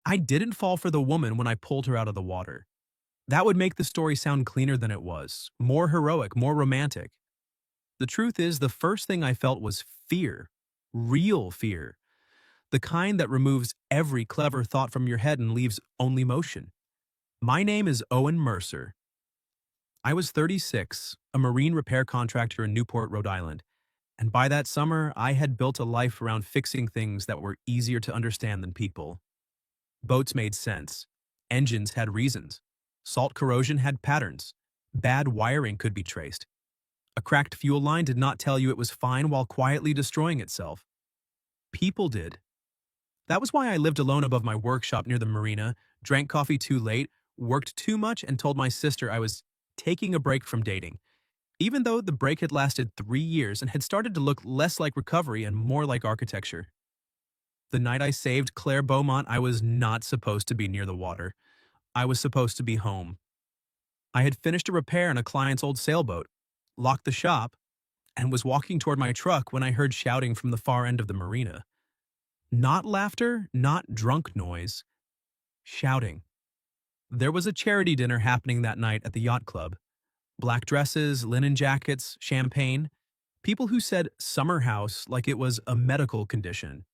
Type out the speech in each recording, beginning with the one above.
I didn't fall for the woman when I pulled her out of the water. That would make the story sound cleaner than it was, more heroic, more romantic. The truth is, the first thing I felt was fear. Real fear. The kind that removes every clever thought from your head and leaves only motion. My name is Owen Mercer. I was 36, a marine repair contractor in Newport, Rhode Island, and by that summer, I had built a life around fixing things that were easier to understand than people. Boats made sense. Engines had reasons. Salt corrosion had patterns. Bad wiring could be traced. A cracked fuel line did not tell you it was fine while quietly destroying itself. People did. That was why I lived alone above my workshop near the marina, drank coffee too late, worked too much, and told my sister I was taking a break from dating, even though the break had lasted 3 years and had started to look less like recovery and more like architecture. The night I saved Claire Beaumont, I was not supposed to be near the water. I was supposed to be home. I had finished a repair on a client's old sailboat, locked the shop, and was walking toward my truck when I heard shouting from the far end of the marina. Not laughter, not drunk noise. Shouting. There was a charity dinner happening that night at the yacht club. Black dresses, linen jackets, champagne. People who said summer house like it was a medical condition.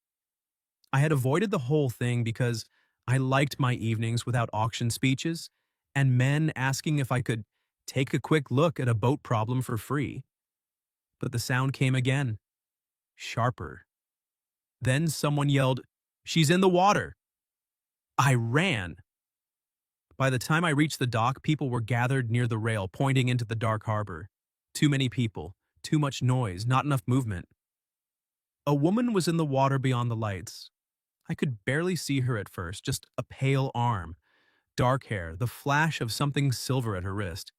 I had avoided the whole thing because I liked my evenings without auction speeches and men asking if I could take a quick look at a boat problem for free. But the sound came again, sharper. Then someone yelled, "She's in the water!" I ran. By the time I reached the dock, people were gathered near the rail, pointing into the dark harbor. Too many people, too much noise, not enough movement. A woman was in the water beyond the lights. I could barely see her at first, just a pale arm, dark hair, the flash of something silver at her wrist.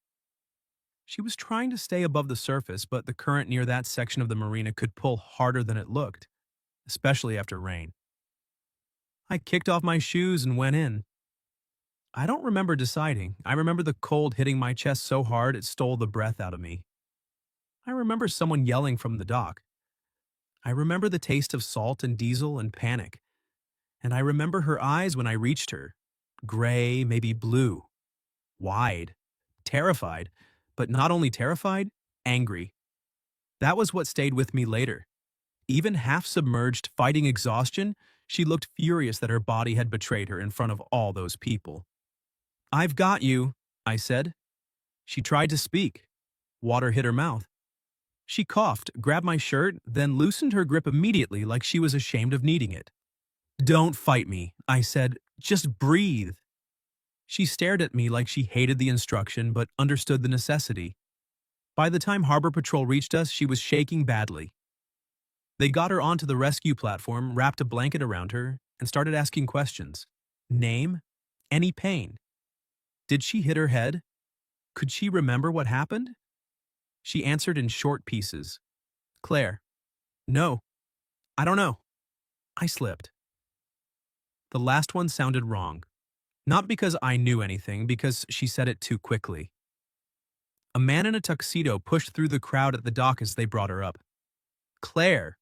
She was trying to stay above the surface, but the current near that section of the marina could pull harder than it looked, especially after rain. I kicked off my shoes and went in. I don't remember deciding. I remember the cold hitting my chest so hard it stole the breath out of me. I remember someone yelling from the dock. I remember the taste of salt and diesel and panic. And I remember her eyes when I reached her. Gray, maybe blue. Wide. Terrified. But not only terrified, angry. That was what stayed with me later. Even half submerged, fighting exhaustion, she looked furious that her body had betrayed her in front of all those people. "I've got you," I said. She tried to speak. Water hit her mouth. She coughed, grabbed my shirt, then loosened her grip immediately like she was ashamed of needing it. "Don't fight me," I said. "Just breathe." She stared at me like she hated the instruction but understood the necessity. By the time Harbor Patrol reached us, she was shaking badly. They got her onto the rescue platform, wrapped a blanket around her, and started asking questions. Name? Any pain? Did she hit her head? Could she remember what happened? She answered in short pieces. "Claire. No. I don't know." I slipped. The last one sounded wrong. Not because I knew anything, because she said it too quickly. A man in a tuxedo pushed through the crowd at the dock as they brought her up. "Claire."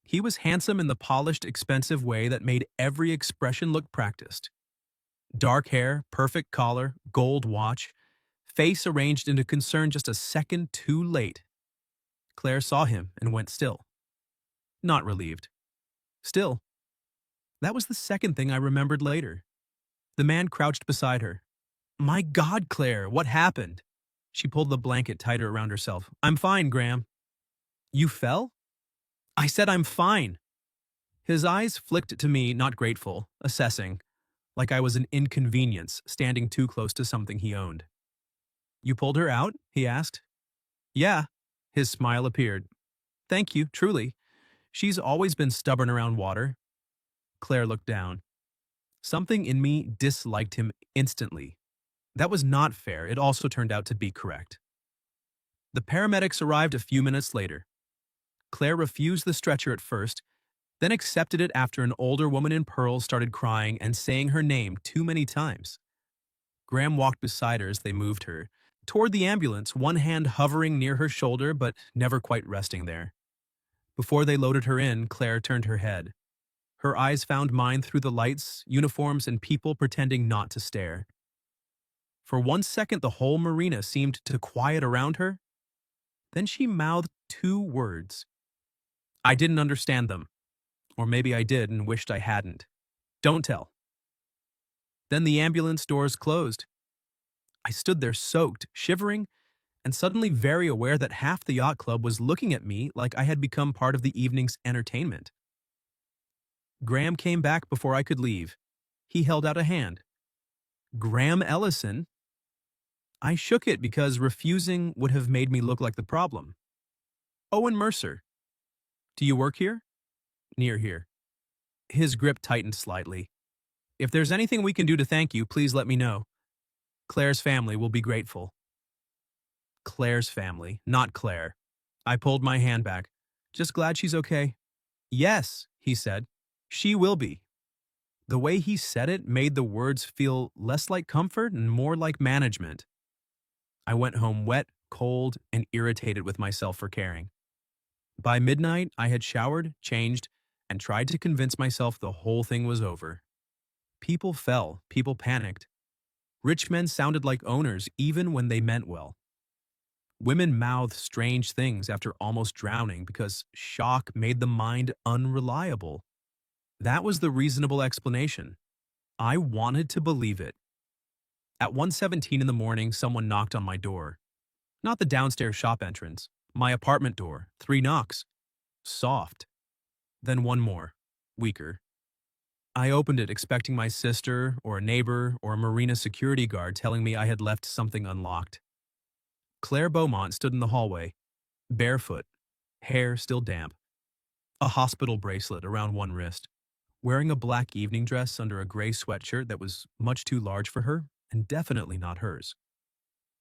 He was handsome in the polished, expensive way that made every expression look practiced. Dark hair, perfect collar, gold watch, face arranged into concern just a second too late. Claire saw him and went still. Not relieved. Still. That was the second thing I remembered later. The man crouched beside her. "My God, Claire, what happened?" She pulled the blanket tighter around herself. "I'm fine, Graham." "You fell?" "I said I'm fine." His eyes flicked to me, not grateful, assessing, like I was an inconvenience standing too close to something he owned. "You pulled her out?" he asked. "Yeah." His smile appeared. "Thank you, truly. She's always been stubborn around water." Claire looked down. Something in me disliked him instantly. That was not fair. It also turned out to be correct. The paramedics arrived a few minutes later. Claire refused the stretcher at first, then accepted it after an older woman in pearls started crying and saying her name too many times. Graham walked beside her as they moved her, toward the ambulance, one hand hovering near her shoulder but never quite resting there. Before they loaded her in, Claire turned her head. Her eyes found mine through the lights, uniforms, and people pretending not to stare. For 1 second, the whole marina seemed to quiet around her. Then she mouthed 2 words. I didn't understand them. Or maybe I did and wished I hadn't. Don't tell. Then the ambulance doors closed. I stood there soaked, shivering, and suddenly very aware that half the yacht club was looking at me like I had become part of the evening's entertainment. Graham came back before I could leave. He held out a hand. Graham Ellison? I shook it because refusing would have made me look like the problem. Owen Mercer. Do you work here? Near here. His grip tightened slightly. If there's anything we can do to thank you, please let me know. Claire's family will be grateful. Claire's family, not Claire. I pulled my hand back. Just glad she's okay. Yes, he said. She will be. The way he said it made the words feel less like comfort and more like management. I went home wet, cold, and irritated with myself for caring. By midnight, I had showered, changed, and tried to convince myself the whole thing was over. People fell, people panicked. Rich men sounded like owners even when they meant well. Women mouthed strange things after almost drowning because shock made the mind unreliable. That was the reasonable explanation. I wanted to believe it. At 1:17 in the morning, someone knocked on my door. Not the downstairs shop entrance, my apartment door, 3 knocks. Soft. Then one more, weaker. I opened it expecting my sister or a neighbor or a marina security guard telling me I had left something unlocked. Claire Beaumont stood in the hallway, barefoot, hair still damp, a hospital bracelet around one wrist, wearing a black evening dress under a gray sweatshirt that was much too large for her and definitely not hers.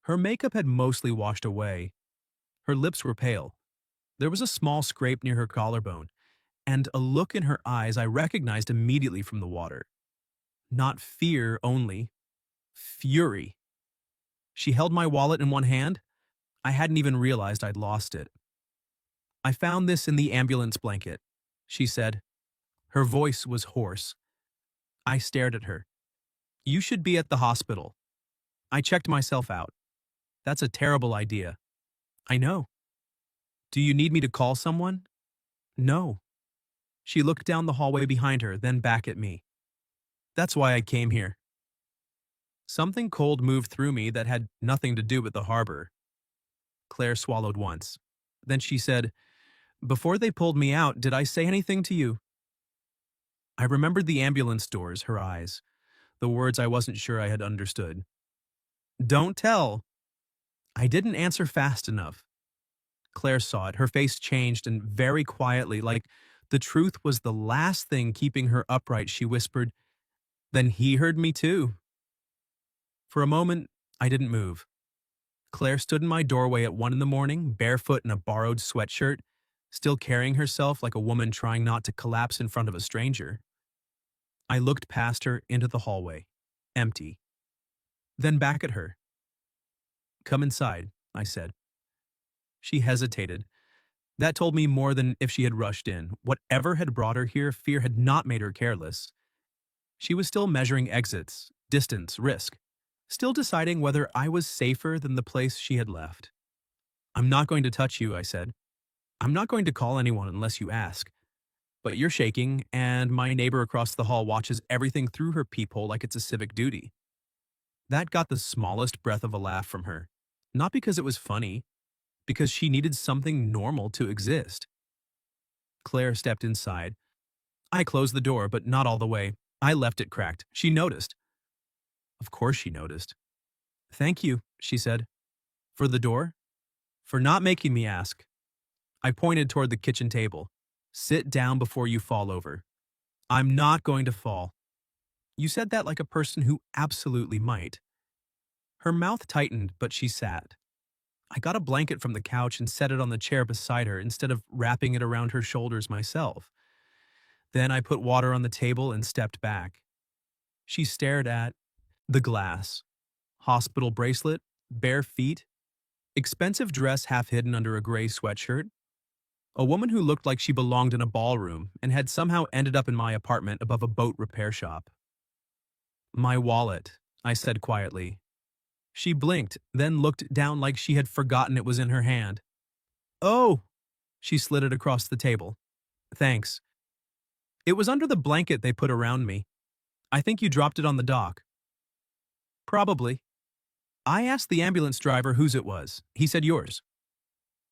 Her makeup had mostly washed away. Her lips were pale. There was a small scrape near her collarbone, and a look in her eyes I recognized immediately from the water. Not fear only, fury. She held my wallet in one hand. I hadn't even realized I'd lost it. I found this in the ambulance blanket, she said. Her voice was hoarse. I stared at her. You should be at the hospital. I checked myself out. That's a terrible idea. I know. Do you need me to call someone? No. She looked down the hallway behind her, then back at me. That's why I came here. Something cold moved through me that had nothing to do with the harbor. Claire swallowed once. Then she said, Before they pulled me out, did I say anything to you? I remembered the ambulance doors, her eyes, the words I wasn't sure I had understood. Don't tell. I didn't answer fast enough. Claire saw it. Her face changed, and very quietly, like the truth was the last thing keeping her upright, she whispered, Then he heard me too. For a moment, I didn't move. Claire stood in my doorway at 1 in the morning, barefoot in a borrowed sweatshirt, still carrying herself like a woman trying not to collapse in front of a stranger. I looked past her into the hallway, empty. Then back at her. Come inside, I said. She hesitated. That told me more than if she had rushed in. Whatever had brought her here, fear had not made her careless. She was still measuring exits, distance, risk, still deciding whether I was safer than the place she had left. I'm not going to touch you, I said. I'm not going to call anyone unless you ask. But you're shaking, and my neighbor across the hall watches everything through her peephole like it's a civic duty. That got the smallest breath of a laugh from her. Not because it was funny, because she needed something normal to exist. Claire stepped inside. I closed the door, but not all the way. I left it cracked. She noticed. Of course she noticed. Thank you, she said. For the door? For not making me ask. I pointed toward the kitchen table. Sit down before you fall over. I'm not going to fall. You said that like a person who absolutely might. Her mouth tightened, but she sat. I got a blanket from the couch and set it on the chair beside her instead of wrapping it around her shoulders myself. Then I put water on the table and stepped back. She stared at the glass. Hospital bracelet, bare feet, expensive dress half hidden under a gray sweatshirt. A woman who looked like she belonged in a ballroom and had somehow ended up in my apartment above a boat repair shop. My wallet, I said quietly. She blinked, then looked down like she had forgotten it was in her hand. Oh! She slid it across the table. Thanks. It was under the blanket they put around me. I think you dropped it on the dock. Probably. I asked the ambulance driver whose it was. He said yours.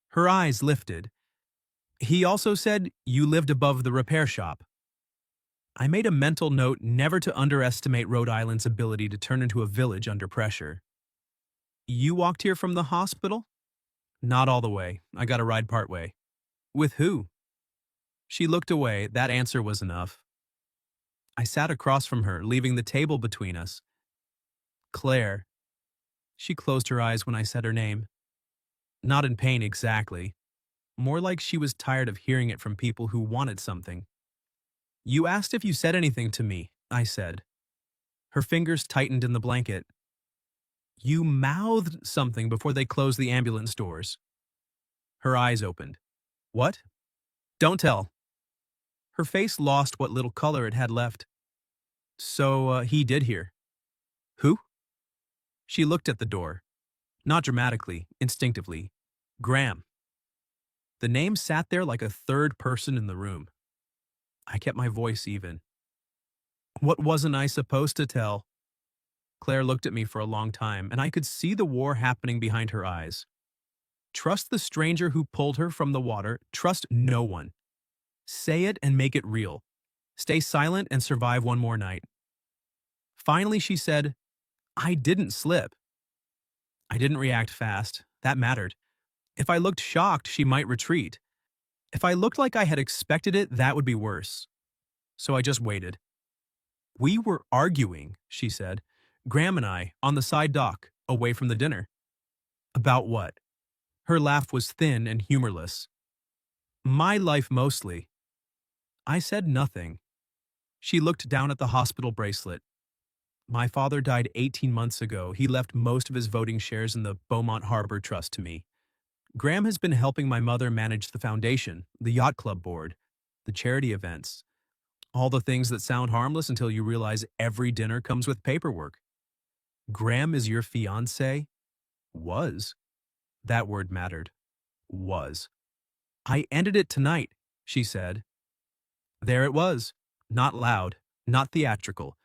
Her eyes lifted. He also said you lived above the repair shop. I made a mental note never to underestimate Rhode Island's ability to turn into a village under pressure. You walked here from the hospital? Not all the way. I got a ride part way. With who? She looked away. That answer was enough. I sat across from her, leaving the table between us. Claire. She closed her eyes when I said her name. Not in pain exactly. More like she was tired of hearing it from people who wanted something. You asked if you said anything to me, I said. Her fingers tightened in the blanket. You mouthed something before they closed the ambulance doors. Her eyes opened. What? Don't tell. Her face lost what little color it had left. So, he did hear. Who? She looked at the door. Not dramatically, instinctively. Graham. The name sat there like a third person in the room. I kept my voice even. What wasn't I supposed to tell? Claire looked at me for a long time, and I could see the war happening behind her eyes. Trust the stranger who pulled her from the water. Trust no one. Say it and make it real. Stay silent and survive one more night. Finally, she said, I didn't slip. I didn't react fast. That mattered. If I looked shocked, she might retreat. If I looked like I had expected it, that would be worse. So I just waited. We were arguing, she said, Graham and I, on the side dock, away from the dinner. About what? Her laugh was thin and humorless. My life mostly. I said nothing. She looked down at the hospital bracelet. My father died 18 months ago. He left most of his voting shares in the Beaumont Harbor Trust to me. Graham has been helping my mother manage the foundation, the yacht club board, the charity events. All the things that sound harmless until you realize every dinner comes with paperwork. Graham is your fiancé? Was. That word mattered. Was. I ended it tonight, she said. There it was. Not loud, not theatrical.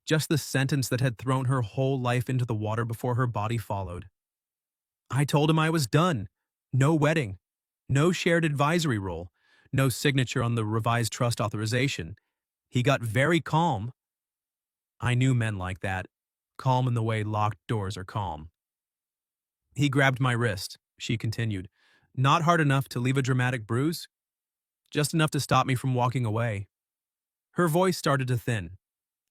Just the sentence that had thrown her whole life into the water before her body followed. I told him I was done. No wedding. No shared advisory role. No signature on the revised trust authorization. He got very calm. I knew men like that. Calm in the way locked doors are calm. He grabbed my wrist, she continued. Not hard enough to leave a dramatic bruise. Just enough to stop me from walking away. Her voice started to thin.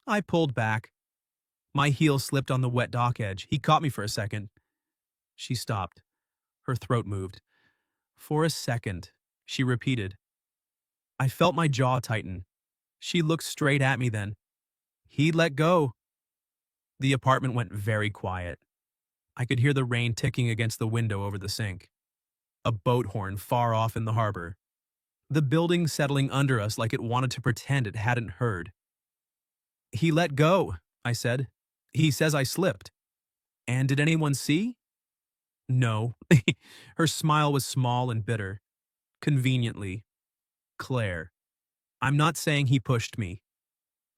I pulled back. My heel slipped on the wet dock edge. He caught me for a second. She stopped. Her throat moved. For a second, she repeated. I felt my jaw tighten. She looked straight at me then. He let go. The apartment went very quiet. I could hear the rain ticking against the window over the sink. A boat horn far off in the harbor. The building settling under us like it wanted to pretend it hadn't heard. He let go, I said. He says I slipped. And did anyone see? No. Her smile was small and bitter. Conveniently. Claire. I'm not saying he pushed me.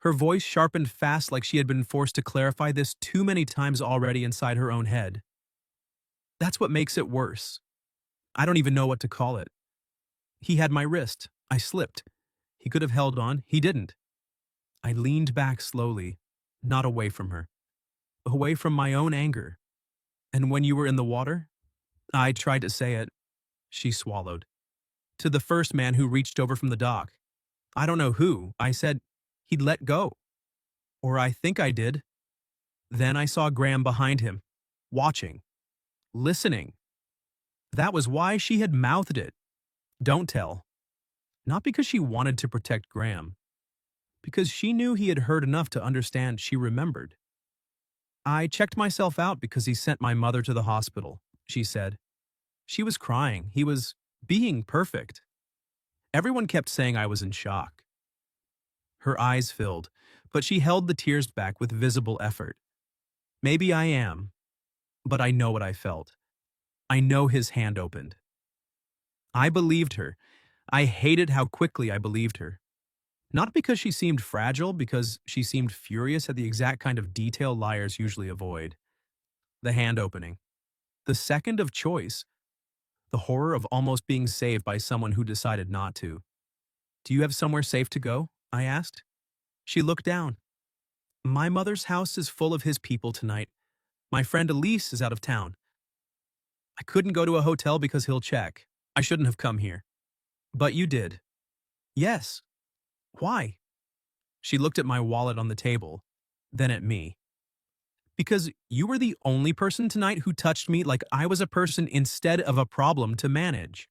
Her voice sharpened fast like she had been forced to clarify this too many times already inside her own head. That's what makes it worse. I don't even know what to call it. He had my wrist. I slipped. He could have held on. He didn't. I leaned back slowly, not away from her. Away from my own anger. And when you were in the water? I tried to say it. She swallowed. To the first man who reached over from the dock. I don't know who. I said he'd let go. Or I think I did. Then I saw Graham behind him, watching, listening. That was why she had mouthed it. Don't tell. Not because she wanted to protect Graham. Because she knew he had heard enough to understand she remembered. I checked myself out because he sent my mother to the hospital, she said. She was crying. He was being perfect. Everyone kept saying I was in shock. Her eyes filled, but she held the tears back with visible effort. Maybe I am, but I know what I felt. I know his hand opened. I believed her. I hated how quickly I believed her. Not because she seemed fragile, because she seemed furious at the exact kind of detail liars usually avoid. The hand opening. The second of choice. The horror of almost being saved by someone who decided not to. Do you have somewhere safe to go? I asked. She looked down. My mother's house is full of his people tonight. My friend Elise is out of town. I couldn't go to a hotel because he'll check. I shouldn't have come here. But you did. Yes. Why? She looked at my wallet on the table, then at me. Because you were the only person tonight who touched me like I was a person instead of a problem to manage.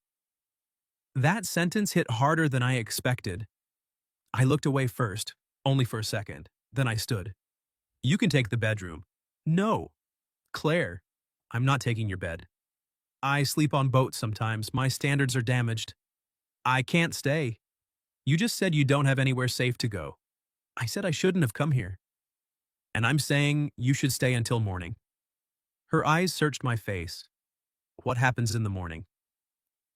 That sentence hit harder than I expected. I looked away first, only for a second. Then I stood. You can take the bedroom. No. Claire, I'm not taking your bed. I sleep on boats sometimes. My standards are damaged. I can't stay. You just said you don't have anywhere safe to go. I said I shouldn't have come here. And I'm saying you should stay until morning. Her eyes searched my face. What happens in the morning?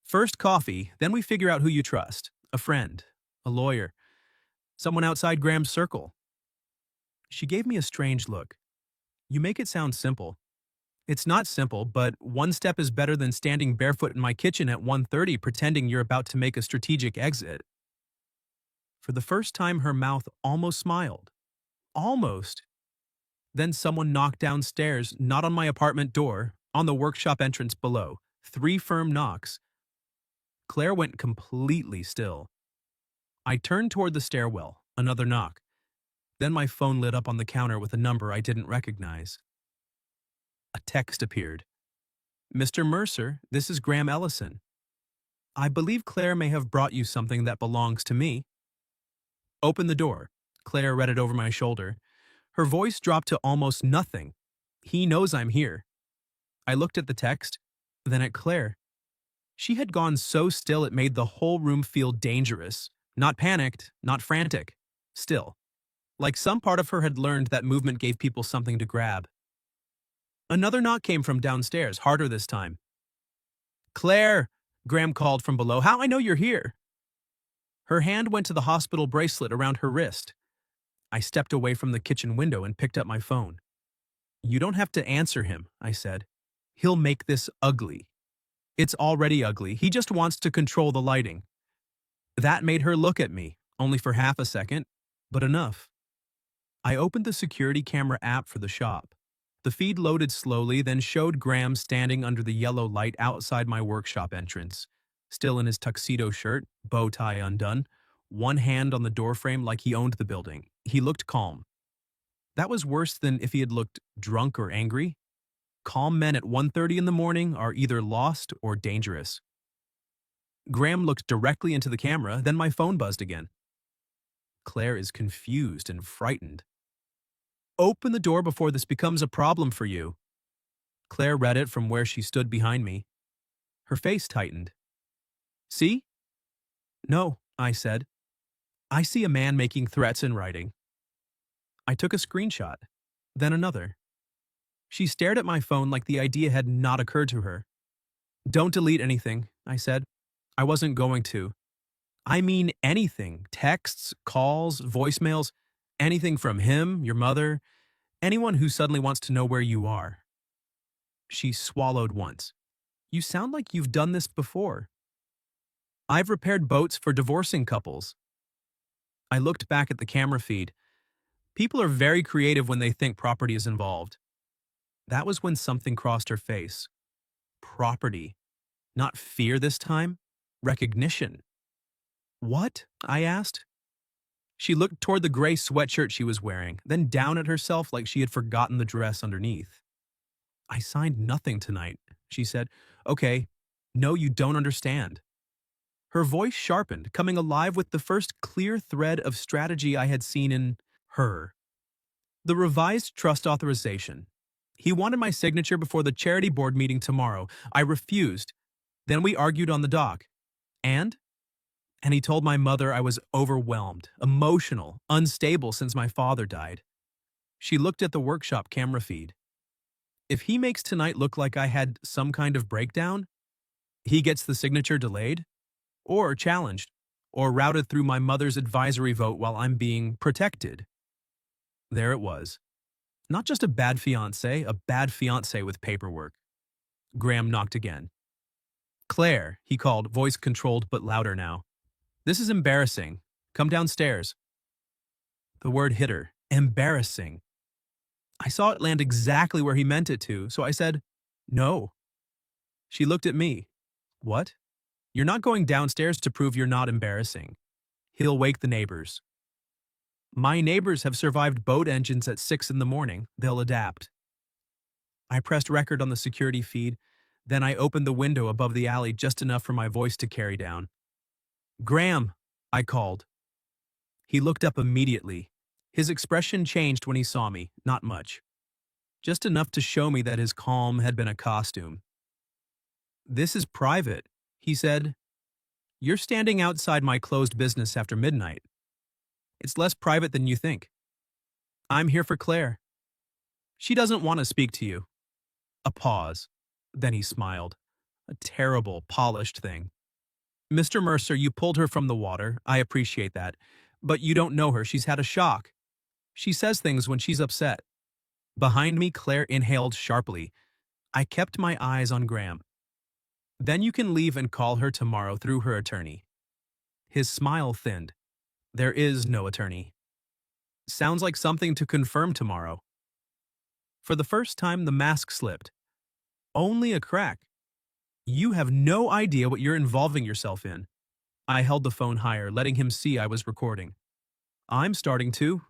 First coffee, then we figure out who you trust. A friend, a lawyer, someone outside Graham's circle. She gave me a strange look. You make it sound simple. It's not simple, but one step is better than standing barefoot in my kitchen at 1:30 pretending you're about to make a strategic exit. For the first time, her mouth almost smiled. Almost. Then someone knocked downstairs, not on my apartment door, on the workshop entrance below. 3 firm knocks. Claire went completely still. I turned toward the stairwell, another knock. Then my phone lit up on the counter with a number I didn't recognize. A text appeared. Mr. Mercer, this is Graham Ellison. I believe Claire may have brought you something that belongs to me. Open the door. Claire read it over my shoulder. Her voice dropped to almost nothing. He knows I'm here. I looked at the text, then at Claire. She had gone so still it made the whole room feel dangerous. Not panicked, not frantic. Still. Like some part of her had learned that movement gave people something to grab. Another knock came from downstairs, harder this time. Claire, Graham called from below. How I know you're here? Her hand went to the hospital bracelet around her wrist. I stepped away from the kitchen window and picked up my phone. You don't have to answer him, I said. He'll make this ugly. It's already ugly. He just wants to control the lighting. That made her look at me, only for half a second, but enough. I opened the security camera app for the shop. The feed loaded slowly, then showed Graham standing under the yellow light outside my workshop entrance, still in his tuxedo shirt, bow tie undone, one hand on the doorframe like he owned the building. He looked calm. That was worse than if he had looked drunk or angry. Calm men at 1:30 in the morning are either lost or dangerous. Graham looked directly into the camera, then my phone buzzed again. Claire is confused and frightened. Open the door before this becomes a problem for you. Claire read it from where she stood behind me. Her face tightened. See? No, I said. I see a man making threats in writing. I took a screenshot, then another. She stared at my phone like the idea had not occurred to her. Don't delete anything, I said. I wasn't going to. I mean anything. Texts, calls, voicemails, anything from him, your mother, anyone who suddenly wants to know where you are. She swallowed once. You sound like you've done this before. I've repaired boats for divorcing couples. I looked back at the camera feed. People are very creative when they think property is involved. That was when something crossed her face. Property. Not fear this time. Recognition. What? I asked. She looked toward the gray sweatshirt she was wearing, then down at herself like she had forgotten the dress underneath. I signed nothing tonight, she said. Okay. No, you don't understand. Her voice sharpened, coming alive with the first clear thread of strategy I had seen in her. The revised trust authorization. He wanted my signature before the charity board meeting tomorrow. I refused. Then we argued on the dock. And? And he told my mother I was overwhelmed, emotional, unstable since my father died. She looked at the workshop camera feed. If he makes tonight look like I had some kind of breakdown, he gets the signature delayed, or challenged, or routed through my mother's advisory vote while I'm being protected. There it was. Not just a bad fiance with paperwork. Graham knocked again. Claire, he called, voice controlled but louder now. This is embarrassing. Come downstairs. The word hit her. Embarrassing. I saw it land exactly where he meant it to, so I said, no. She looked at me. What? You're not going downstairs to prove you're not embarrassing. He'll wake the neighbors. My neighbors have survived boat engines at 6 in the morning. They'll adapt. I pressed record on the security feed, then I opened the window above the alley just enough for my voice to carry down. Graham, I called. He looked up immediately. His expression changed when he saw me, not much. Just enough to show me that his calm had been a costume. This is private, he said. You're standing outside my closed business after midnight. It's less private than you think. I'm here for Claire. She doesn't want to speak to you. A pause. Then he smiled. A terrible, polished thing. Mr. Mercer, you pulled her from the water. I appreciate that. But you don't know her. She's had a shock. She says things when she's upset. Behind me, Claire inhaled sharply. I kept my eyes on Graham. Then you can leave and call her tomorrow through her attorney. His smile thinned. There is no attorney. Sounds like something to confirm tomorrow. For the first time, the mask slipped. Only a crack. You have no idea what you're involving yourself in. I held the phone higher, letting him see I was recording. I'm starting to.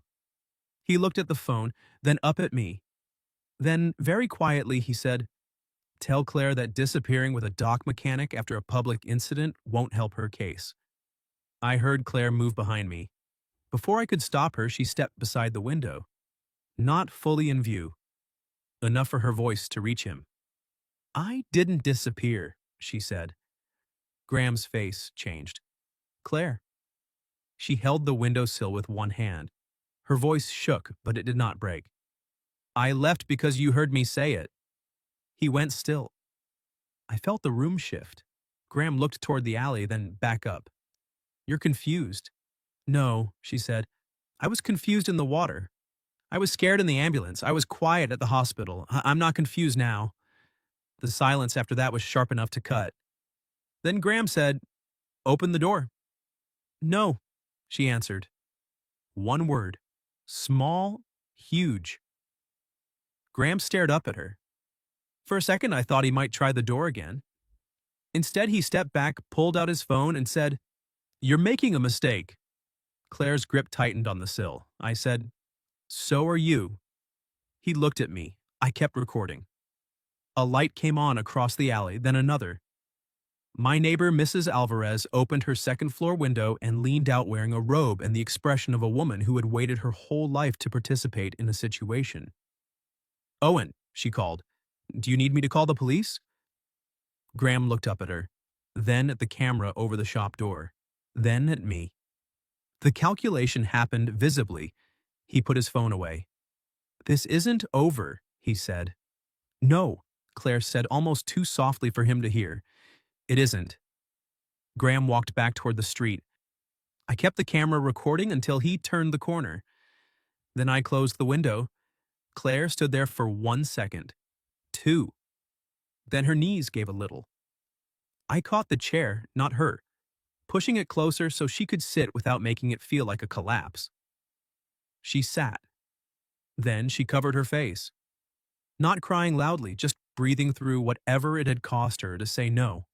He looked at the phone, then up at me. Then, very quietly, he said, Tell Claire that disappearing with a dock mechanic after a public incident won't help her case. I heard Claire move behind me. Before I could stop her, she stepped beside the window. Not fully in view. Enough for her voice to reach him. I didn't disappear, she said. Graham's face changed. Claire. She held the windowsill with one hand. Her voice shook, but it did not break. I left because you heard me say it. He went still. I felt the room shift. Graham looked toward the alley, then back up. You're confused. No, she said. I was confused in the water. I was scared in the ambulance. I was quiet at the hospital. I'm not confused now. The silence after that was sharp enough to cut. Then Graham said, Open the door. No, she answered. One word. Small, huge. Graham stared up at her. For a second, I thought he might try the door again. Instead, he stepped back, pulled out his phone, and said, You're making a mistake. Claire's grip tightened on the sill. I said, So are you. He looked at me. I kept recording. A light came on across the alley, then another. My neighbor, Mrs. Alvarez, opened her second-floor window and leaned out wearing a robe and the expression of a woman who had waited her whole life to participate in a situation. Owen, she called. Do you need me to call the police? Graham looked up at her, then at the camera over the shop door, then at me. The calculation happened visibly. He put his phone away. This isn't over, he said. No, Claire said almost too softly for him to hear. It isn't. Graham walked back toward the street. I kept the camera recording until he turned the corner. Then I closed the window. Claire stood there for 1 second. 2. Then her knees gave a little. I caught the chair, not her, pushing it closer so she could sit without making it feel like a collapse. She sat. Then she covered her face. Not crying loudly, just breathing through whatever it had cost her to say no.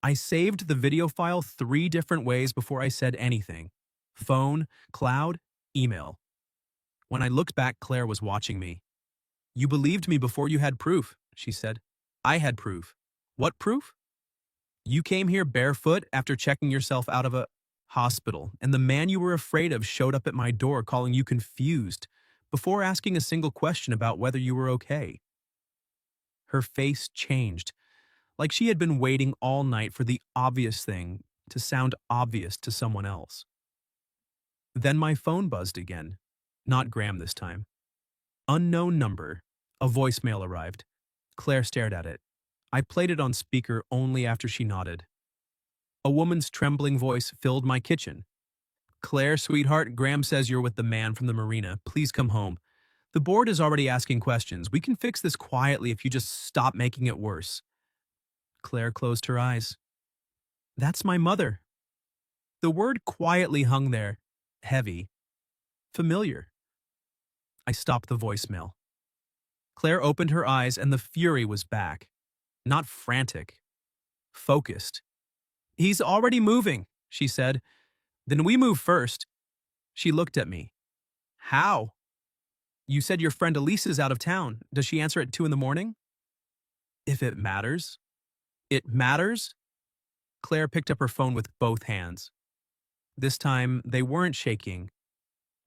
I saved the video file 3 different ways before I said anything. Phone, cloud, email. When I looked back, Claire was watching me. You believed me before you had proof, she said. I had proof. What proof? You came here barefoot after checking yourself out of a hospital, and the man you were afraid of showed up at my door calling you confused before asking a single question about whether you were okay. Her face changed, like she had been waiting all night for the obvious thing, to sound obvious to someone else. Then my phone buzzed again. Not Graham this time. Unknown number. A voicemail arrived. Claire stared at it. I played it on speaker only after she nodded. A woman's trembling voice filled my kitchen. Claire, sweetheart, Graham says you're with the man from the marina. Please come home. The board is already asking questions. We can fix this quietly if you just stop making it worse. Claire closed her eyes. That's my mother. The word quietly hung there, heavy, familiar. I stopped the voicemail. Claire opened her eyes and the fury was back. Not frantic, focused. He's already moving, she said. Then we move first. She looked at me. How? You said your friend Elise is out of town. Does she answer at 2 in the morning? If it matters. It matters? Claire picked up her phone with both hands. This time, they weren't shaking.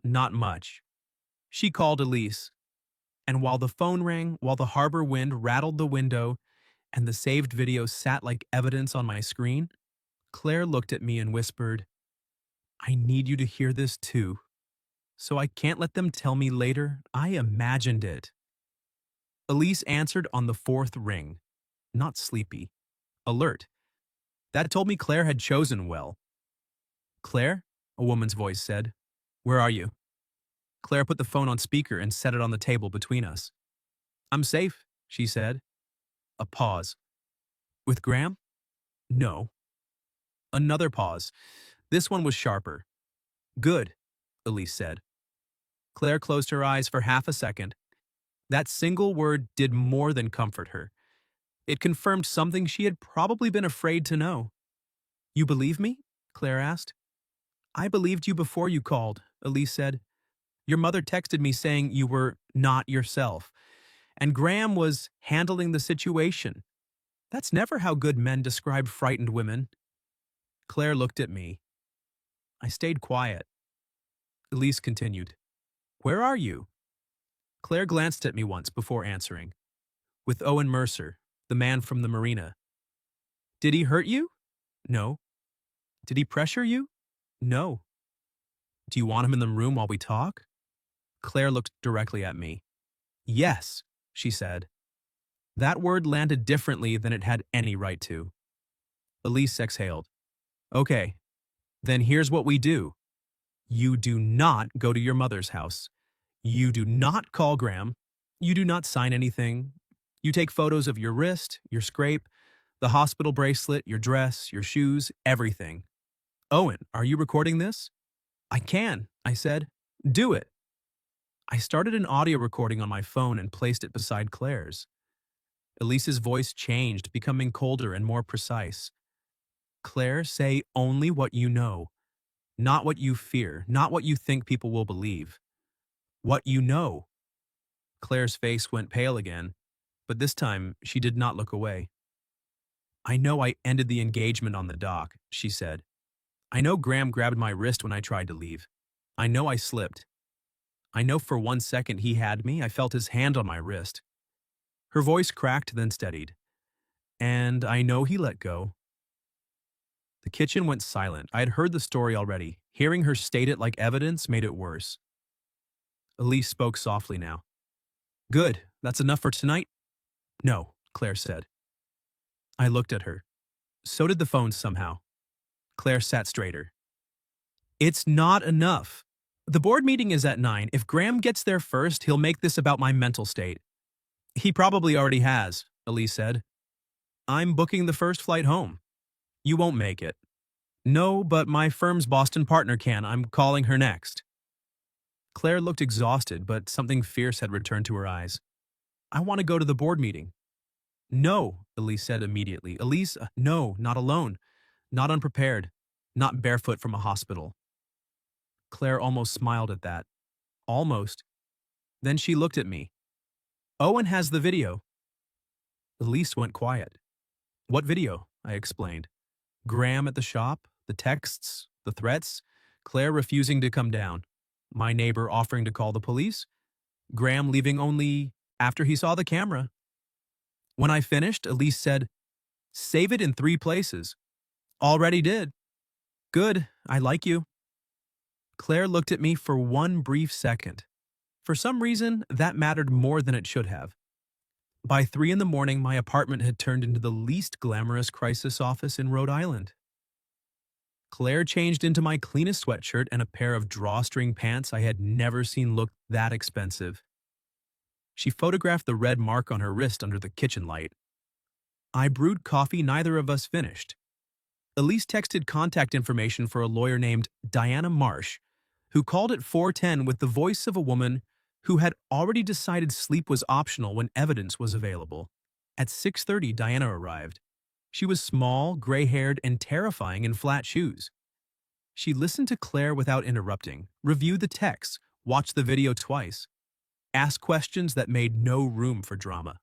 Not much. She called Elise. And while the phone rang, while the harbor wind rattled the window, and the saved video sat like evidence on my screen, Claire looked at me and whispered, I need you to hear this too. So I can't let them tell me later I imagined it. Elise answered on the 4th ring. Not sleepy. Alert. That told me Claire had chosen well. Claire? A woman's voice said. Where are you? Claire put the phone on speaker and set it on the table between us. I'm safe, she said. A pause. With Graham? No. Another pause. This one was sharper. Good, Elise said. Claire closed her eyes for half a second. That single word did more than comfort her. It confirmed something she had probably been afraid to know. You believe me? Claire asked. I believed you before you called, Elise said. Your mother texted me saying you were not yourself, and Graham was handling the situation. That's never how good men describe frightened women. Claire looked at me. I stayed quiet. Elise continued. Where are you? Claire glanced at me once before answering. With Owen Mercer, the man from the marina. Did he hurt you? No. Did he pressure you? No. Do you want him in the room while we talk? Claire looked directly at me. Yes, she said. That word landed differently than it had any right to. Elise exhaled. Okay, then here's what we do. You do not go to your mother's house. You do not call Graham. You do not sign anything. You take photos of your wrist, your scrape, the hospital bracelet, your dress, your shoes, everything. Owen, are you recording this? I can, I said. Do it. I started an audio recording on my phone and placed it beside Claire's. Elise's voice changed, becoming colder and more precise. Claire, say only what you know. Not what you fear, not what you think people will believe. What you know. Claire's face went pale again, but this time she did not look away. I know I ended the engagement on the dock, she said. I know Graham grabbed my wrist when I tried to leave. I know I slipped. I know for 1 second he had me. I felt his hand on my wrist. Her voice cracked, then steadied. And I know he let go. The kitchen went silent. I had heard the story already. Hearing her state it like evidence made it worse. Elise spoke softly now. Good, that's enough for tonight? No, Claire said. I looked at her. So did the phone somehow. Claire sat straighter. It's not enough. The board meeting is at 9. If Graham gets there first, he'll make this about my mental state. He probably already has, Elise said. I'm booking the first flight home. You won't make it. No, but my firm's Boston partner can. I'm calling her next. Claire looked exhausted, but something fierce had returned to her eyes. I want to go to the board meeting. No, Elise said immediately. Elise, no, not alone. Not unprepared. Not barefoot from a hospital. Claire almost smiled at that. Almost. Then she looked at me. Owen has the video. Elise went quiet. What video? I explained. Graham at the shop, the texts, the threats, Claire refusing to come down, my neighbor offering to call the police, Graham leaving only after he saw the camera. When I finished, Elise said, Save it in 3 places. Already did, Good, I like you. Claire looked at me for one brief second. For some reason, that mattered more than it should have. By 3 in the morning, my apartment had turned into the least glamorous crisis office in Rhode Island. Claire changed into my cleanest sweatshirt and a pair of drawstring pants I had never seen look that expensive. She photographed the red mark on her wrist under the kitchen light. I brewed coffee neither of us finished. Elise texted contact information for a lawyer named Diana Marsh, who called at 4:10 with the voice of a woman who had already decided sleep was optional when evidence was available. At 6:30, Diana arrived. She was small, gray-haired, and terrifying in flat shoes. She listened to Claire without interrupting, reviewed the texts, watched the video twice, asked questions that made no room for drama.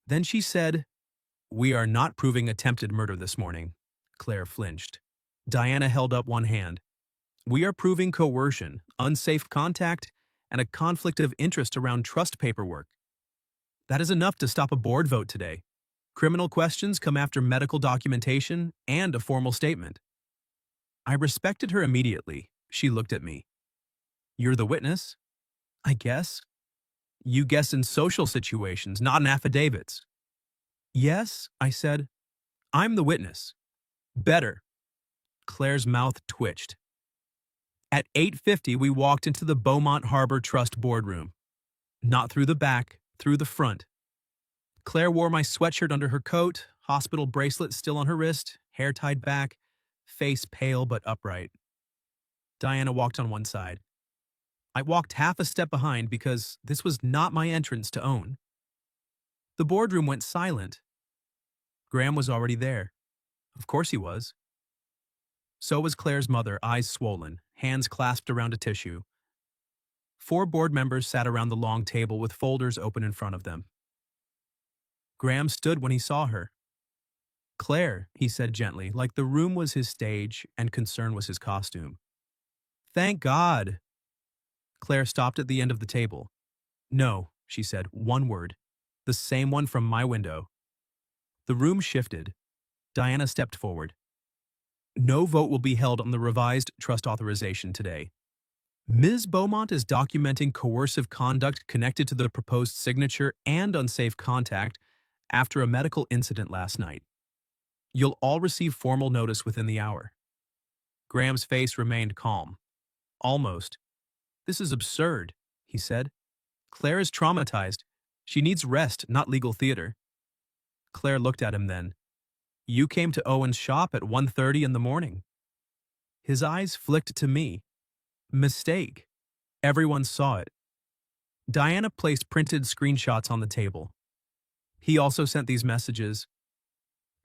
Then she said, "We are not proving attempted murder this morning." Claire flinched. Diana held up one hand. "We are proving coercion, unsafe contact, and a conflict of interest around trust paperwork. That is enough to stop a board vote today. Criminal questions come after medical documentation and a formal statement." I respected her immediately. She looked at me. "You're the witness?" "I guess." "You guess in social situations, not in affidavits." "Yes," I said. "I'm the witness." "Better." Claire's mouth twitched. At 8:50, we walked into the Beaumont Harbor Trust boardroom. Not through the back, through the front. Claire wore my sweatshirt under her coat, hospital bracelet still on her wrist, hair tied back, face pale but upright. Diana walked on one side. I walked half a step behind because this was not my entrance to Owen. The boardroom went silent. Graham was already there. Of course he was. So was Claire's mother, eyes swollen, hands clasped around a tissue. 4 board members sat around the long table with folders open in front of them. Graham stood when he saw her. "Claire," he said gently, like the room was his stage and concern was his costume. "Thank God." Claire stopped at the end of the table. "No," she said, one word. "The same one from my window." The room shifted. Diana stepped forward. "No vote will be held on the revised trust authorization today. Ms. Beaumont is documenting coercive conduct connected to the proposed signature and unsafe contact after a medical incident last night. You'll all receive formal notice within the hour." Graham's face remained calm. "Almost." "This is absurd," he said. "Claire is traumatized. She needs rest, not legal theater." Claire looked at him then. "You came to Owen's shop at 1:30 in the morning." His eyes flicked to me. Mistake. Everyone saw it. Diana placed printed screenshots on the table. "He also sent these messages."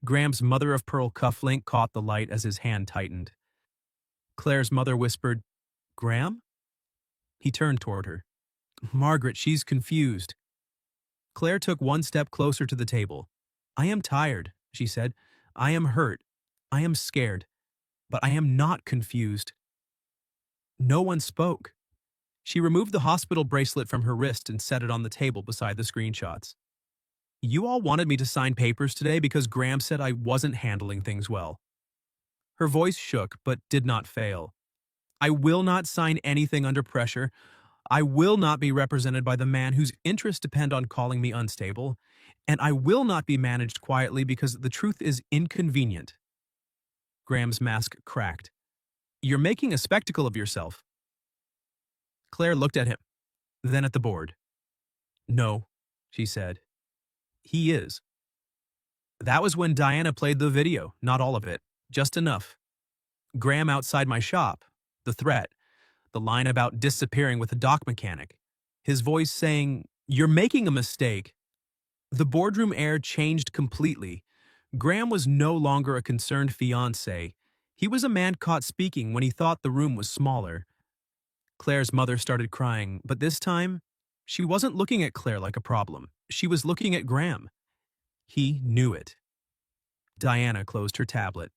Graham's mother-of-pearl cufflink caught the light as his hand tightened. Claire's mother whispered, "Graham?" He turned toward her. "Margaret, she's confused." Claire took one step closer to the table. "I am tired," she said. "I am hurt. I am scared. But I am not confused." No one spoke. She removed the hospital bracelet from her wrist and set it on the table beside the screenshots. "You all wanted me to sign papers today because Graham said I wasn't handling things well." Her voice shook but did not fail. "I will not sign anything under pressure. I will not be represented by the man whose interests depend on calling me unstable. And I will not be managed quietly because the truth is inconvenient." Graham's mask cracked. "You're making a spectacle of yourself." Claire looked at him, then at the board. "No," she said. "He is." That was when Diana played the video, not all of it, just enough. Graham outside my shop, the threat, the line about disappearing with a dock mechanic, his voice saying, "You're making a mistake." The boardroom air changed completely. Graham was no longer a concerned fiancé. He was a man caught speaking when he thought the room was smaller. Claire's mother started crying, but this time, she wasn't looking at Claire like a problem. She was looking at Graham. He knew it. Diana closed her tablet.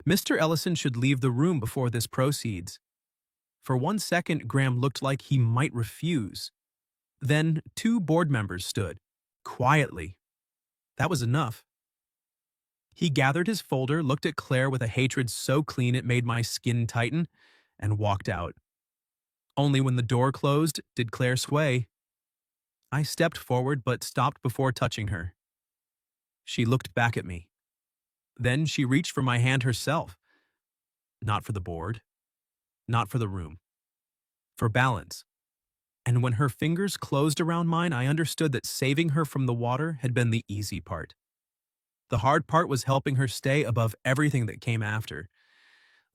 "Mr. Ellison should leave the room before this proceeds." For one second, Graham looked like he might refuse. Then 2 board members stood, quietly. That was enough. He gathered his folder, looked at Claire with a hatred so clean it made my skin tighten, and walked out. Only when the door closed did Claire sway. I stepped forward but stopped before touching her. She looked back at me. Then she reached for my hand herself. Not for the board, not for the room, for balance. And when her fingers closed around mine, I understood that saving her from the water had been the easy part. The hard part was helping her stay above everything that came after.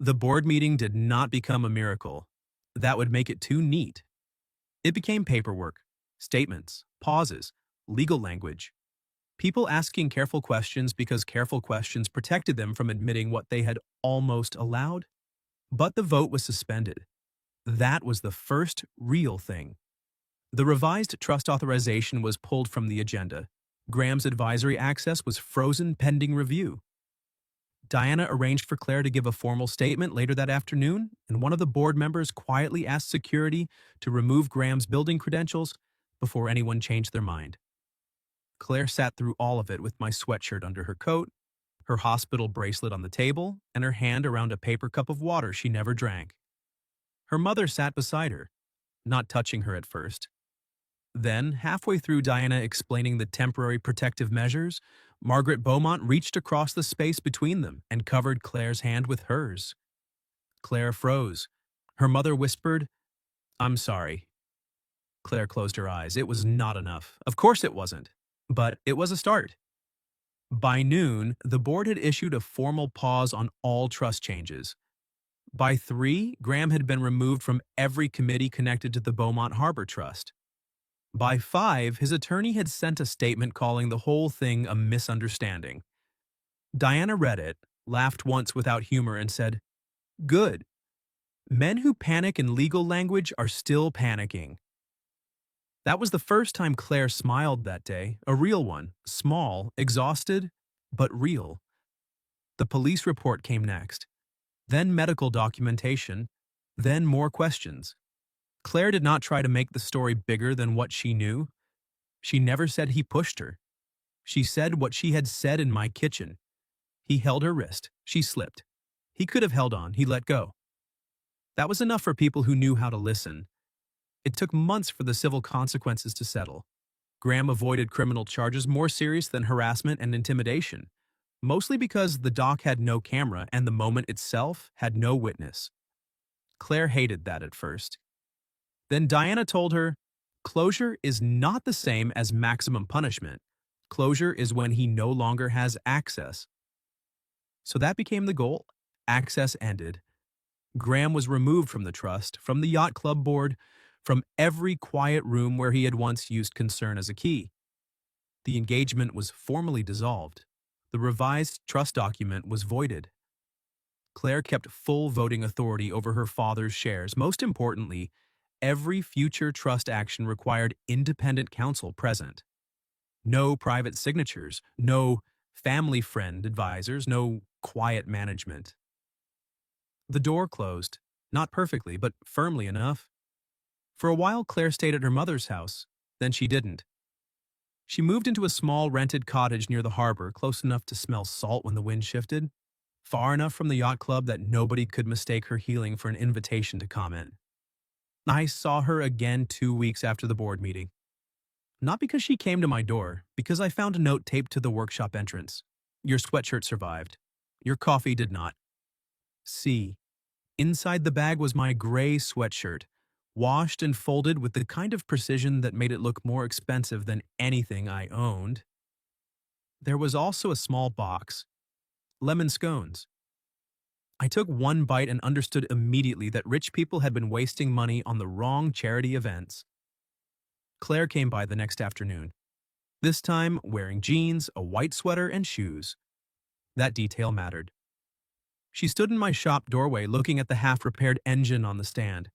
The board meeting did not become a miracle. That would make it too neat. It became paperwork, statements, pauses, legal language. People asking careful questions because careful questions protected them from admitting what they had almost allowed. But the vote was suspended. That was the first real thing. The revised trust authorization was pulled from the agenda. Graham's advisory access was frozen pending review. Diana arranged for Claire to give a formal statement later that afternoon, and one of the board members quietly asked security to remove Graham's building credentials before anyone changed their mind. Claire sat through all of it with my sweatshirt under her coat, her hospital bracelet on the table, and her hand around a paper cup of water she never drank. Her mother sat beside her, not touching her at first. Then, halfway through Diana explaining the temporary protective measures, Margaret Beaumont reached across the space between them and covered Claire's hand with hers. Claire froze. Her mother whispered, "I'm sorry." Claire closed her eyes. It was not enough. Of course it wasn't. But it was a start. By noon, the board had issued a formal pause on all trust changes. By 3, Graham had been removed from every committee connected to the Beaumont Harbor Trust. By 5, his attorney had sent a statement calling the whole thing a misunderstanding. Diana read it, laughed once without humor, and said, "Good. Men who panic in legal language are still panicking." That was the first time Claire smiled that day, a real one, small, exhausted, but real. The police report came next, then medical documentation, then more questions. Claire did not try to make the story bigger than what she knew. She never said he pushed her. She said what she had said in my kitchen. He held her wrist. She slipped. He could have held on. He let go. That was enough for people who knew how to listen. It took months for the civil consequences to settle. Graham avoided criminal charges more serious than harassment and intimidation, mostly because the dock had no camera and the moment itself had no witness. Claire hated that at first. Then Diana told her, closure is not the same as maximum punishment. Closure is when he no longer has access. So that became the goal. Access ended. Graham was removed from the trust, from the yacht club board, from every quiet room where he had once used concern as a key. The engagement was formally dissolved. The revised trust document was voided. Claire kept full voting authority over her father's shares. Most importantly, every future trust action required independent counsel present. No private signatures, no family friend advisors, no quiet management. The door closed, not perfectly, but firmly enough. For a while, Claire stayed at her mother's house. Then she didn't. She moved into a small rented cottage near the harbor, close enough to smell salt when the wind shifted, far enough from the yacht club that nobody could mistake her healing for an invitation to comment. I saw her again 2 weeks after the board meeting. Not because she came to my door, because I found a note taped to the workshop entrance. Your sweatshirt survived. Your coffee did not. See, inside the bag was my gray sweatshirt, washed and folded with the kind of precision that made it look more expensive than anything I owned. There was also a small box. Lemon scones. I took one bite and understood immediately that rich people had been wasting money on the wrong charity events. Claire came by the next afternoon, this time wearing jeans, a white sweater, and shoes. That detail mattered. She stood in my shop doorway looking at the half-repaired engine on the stand.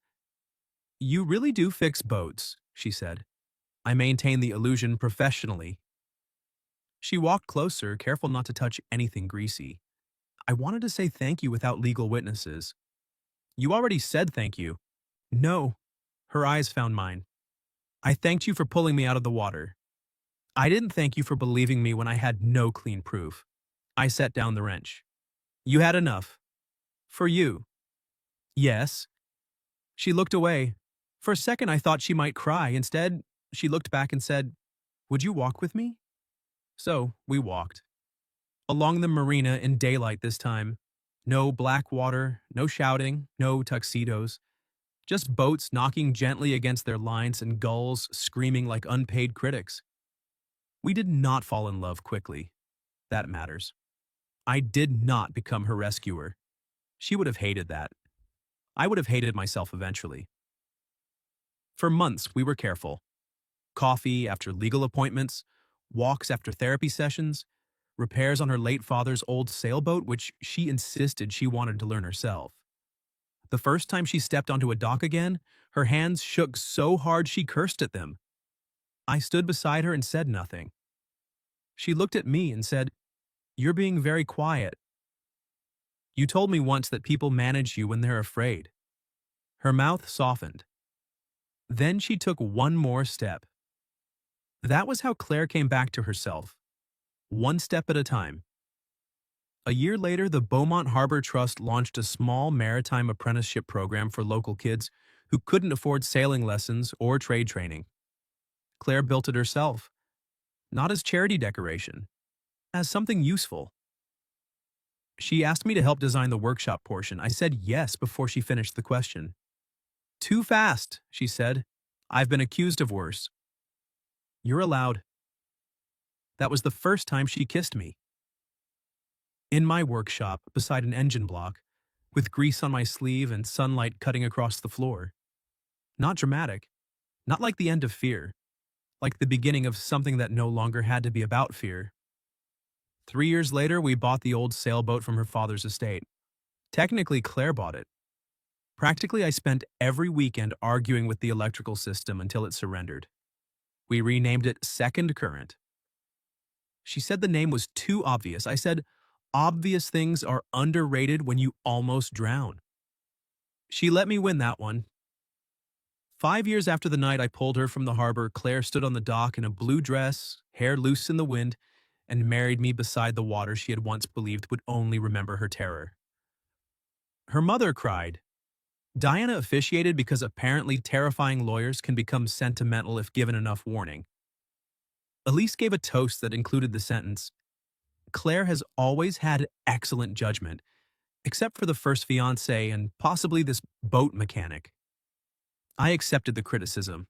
"You really do fix boats," she said. "I maintain the illusion professionally." She walked closer, careful not to touch anything greasy. I wanted to say thank you without legal witnesses. "You already said thank you." "No." Her eyes found mine. "I thanked you for pulling me out of the water. I didn't thank you for believing me when I had no clean proof. I set down the wrench. You had enough. For you. Yes. She looked away. For a second, I thought she might cry. Instead, she looked back and said, Would you walk with me? So, we walked. Along the marina in daylight this time. No black water, no shouting, no tuxedos. Just boats knocking gently against their lines and gulls screaming like unpaid critics. We did not fall in love quickly. That matters. I did not become her rescuer. She would have hated that. I would have hated myself eventually. For months, we were careful. Coffee after legal appointments, walks after therapy sessions, repairs on her late father's old sailboat, which she insisted she wanted to learn herself. The first time she stepped onto a dock again, her hands shook so hard she cursed at them. I stood beside her and said nothing. She looked at me and said, You're being very quiet. You told me once that people manage you when they're afraid. Her mouth softened. Then she took one more step. That was how Claire came back to herself, one step at a time. A year later, the Beaumont Harbor Trust launched a small maritime apprenticeship program for local kids who couldn't afford sailing lessons or trade training. Claire built it herself, not as charity decoration, as something useful. She asked me to help design the workshop portion. I said yes before she finished the question. Too fast, she said. I've been accused of worse. You're allowed. That was the first time she kissed me. In my workshop, beside an engine block, with grease on my sleeve and sunlight cutting across the floor. Not dramatic, not like the end of fear, like the beginning of something that no longer had to be about fear. 3 years later, we bought the old sailboat from her father's estate. Technically, Claire bought it. Practically, I spent every weekend arguing with the electrical system until it surrendered. We renamed it Second Current. She said the name was too obvious. I said, obvious things are underrated when you almost drown. She let me win that one. 5 years after the night I pulled her from the harbor, Claire stood on the dock in a blue dress, hair loose in the wind, and married me beside the water she had once believed would only remember her terror. Her mother cried. Diana officiated because apparently terrifying lawyers can become sentimental if given enough warning. Elise gave a toast that included the sentence, Claire has always had excellent judgment, except for the first fiancé and possibly this boat mechanic. I accepted the criticism.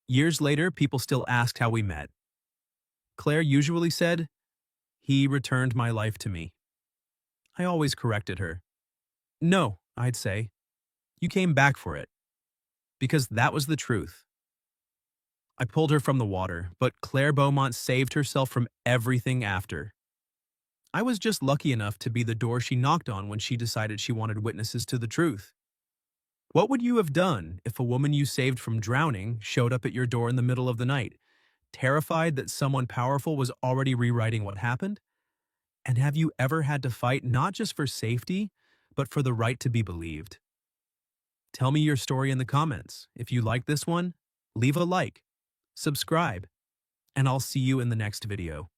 Years later, people still asked how we met. Claire usually said, he returned my life to me. I always corrected her. No, I'd say. You came back for it. Because that was the truth. I pulled her from the water, but Claire Beaumont saved herself from everything after. I was just lucky enough to be the door she knocked on when she decided she wanted witnesses to the truth. What would you have done if a woman you saved from drowning showed up at your door in the middle of the night, terrified that someone powerful was already rewriting what happened? And have you ever had to fight not just for safety, but for the right to be believed? Tell me your story in the comments. If you like this one, leave a like, subscribe, and I'll see you in the next video.